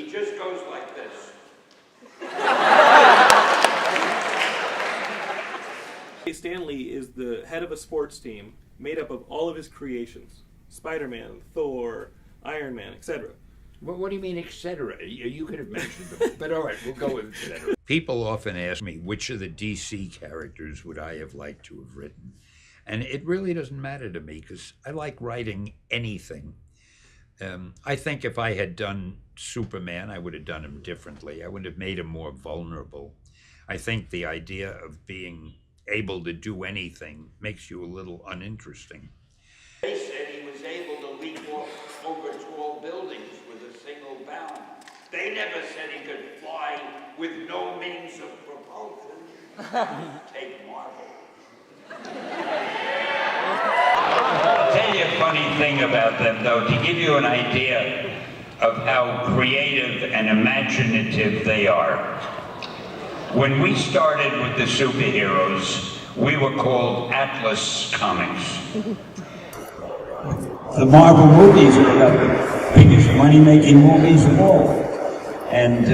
He just goes like this. Stan Lee is the head of a sports team made up of all of his creations. Spider-Man, Thor, Iron Man, etc. Well, what do you mean, etc.? You could have mentioned them, but all right, we'll go with etc. People often ask me, which of the DC characters would I have liked to have written? And it really doesn't matter to me, because I like writing anything. I think if I had done Superman, I would have done him differently. I would have made him more vulnerable. I think the idea of being able to do anything makes you a little uninteresting. They said he was able to leap over tall buildings with a single bound. They never said he could fly with no means of propulsion. Take Marvel. I'll tell you a funny thing about them, though, to give you an idea of how creative and imaginative they are. When we started with the superheroes, we were called Atlas Comics. The Marvel movies are about the biggest money-making movies of all. And,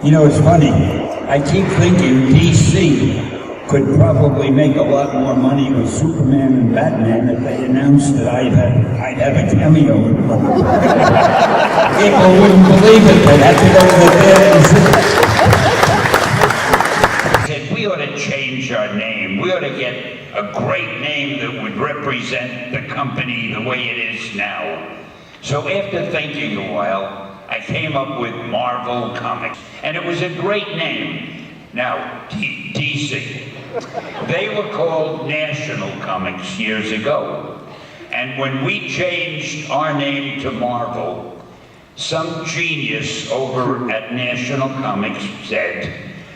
it's funny. I keep thinking DC could probably make a lot more money with Superman and Batman if they announced that I'd have a cameo in the movie. People wouldn't believe it. They'd have to go to the theater and see it. We ought to change our name. We ought to get a great name that would represent the company the way it is now. So after thinking a while, I came up with Marvel Comics, and it was a great name. Now, DC. They were called National Comics years ago. And when we changed our name to Marvel, some genius over at National Comics said,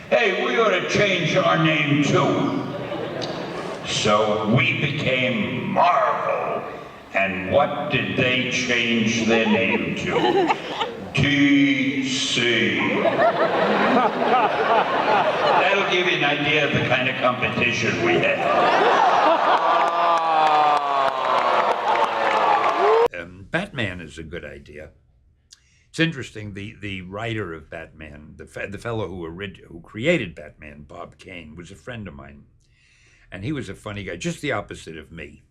"Hey, we ought to change our name too." So we became Marvel. And what did they change their name to? DC. That'll give you an idea of the kind of competition we had. Batman is a good idea. It's interesting, the writer of Batman, the fellow who created Batman, Bob Kane, was a friend of mine. And he was a funny guy, just the opposite of me.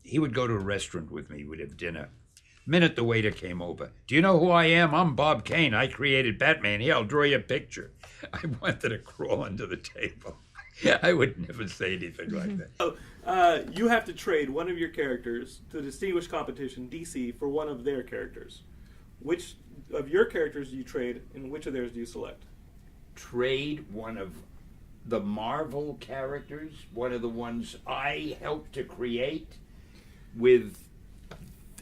He would go to a restaurant with me, we'd have dinner. The minute the waiter came over, "Do you know who I am? I'm Bob Kane. I created Batman. Here, I'll draw you a picture." I wanted to crawl under the table. I would never say anything like that. So, you have to trade one of your characters to distinguish competition, DC, for one of their characters. Which of your characters do you trade, and which of theirs do you select? Trade one of the Marvel characters, one of the ones I helped to create, with,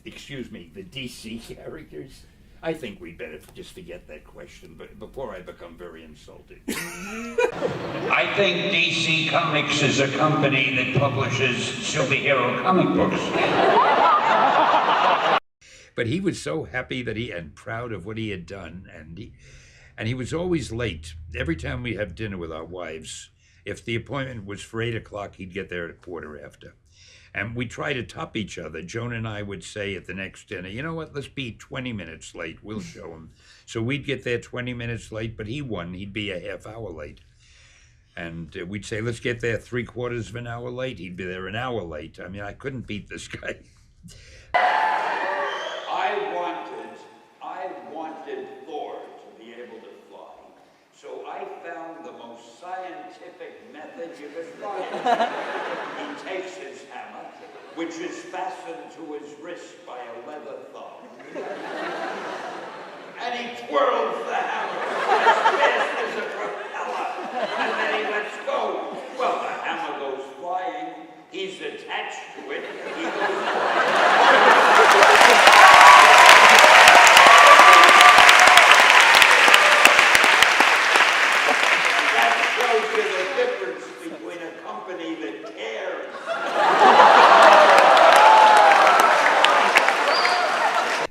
the DC characters? I think we better just forget that question, but before I become very insulted. I think DC Comics is a company that publishes superhero comic books. But he was so happy and proud of what he had done, and he was always late. Every time we have dinner with our wives, if the appointment was for 8 o'clock, he'd get there at 1:15. And we try to top each other. Joan and I would say at the next dinner, "You know what, let's be 20 minutes late, we'll show him." So we'd get there 20 minutes late, but he won, he'd be a half hour late. And we'd say, "Let's get there 3/4 of an hour late," he'd be there an hour late. I mean, I couldn't beat this guy. I wanted Thor to be able to fly. So I found the most scientific method you could find. He takes his hammer, which is fastened to his wrist by a leather thumb, and he twirls the hammer as fast as a propeller, and then he lets go. Well, the hammer goes flying. He's attached to it. He goes flying.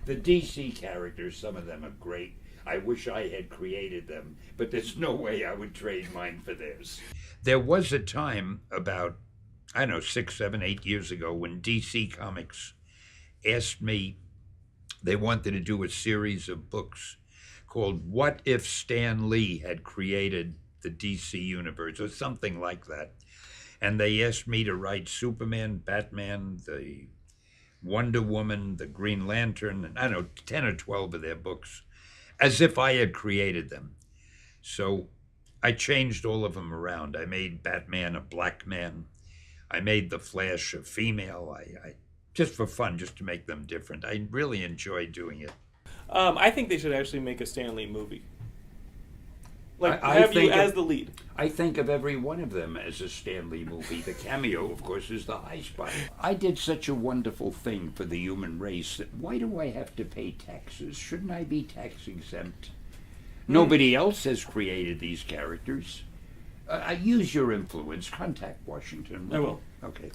The DC characters, some of them are great. I wish I had created them, but there's no way I would trade mine for theirs. There was a time about, 6, 7, 8 years ago when DC Comics asked me, they wanted to do a series of books called What If Stan Lee Had Created the DC Universe, or something like that. And they asked me to write Superman, Batman, the Wonder Woman, the Green Lantern, and I don't know, 10 or 12 of their books, as if I had created them. So I changed all of them around. I made Batman a black man. I made the Flash a female. I just for fun, just to make them different. I really enjoy doing it. I think they should actually make a Stan Lee movie. Like, I have you think as the lead. I think of every one of them as a Stan Lee movie. The cameo, of course, is the high spot. I did such a wonderful thing for the human race that why do I have to pay taxes? Shouldn't I be tax exempt? Nobody else has created these characters. Use your influence. Contact Washington. I will. Okay.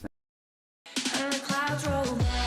And the clouds roll back.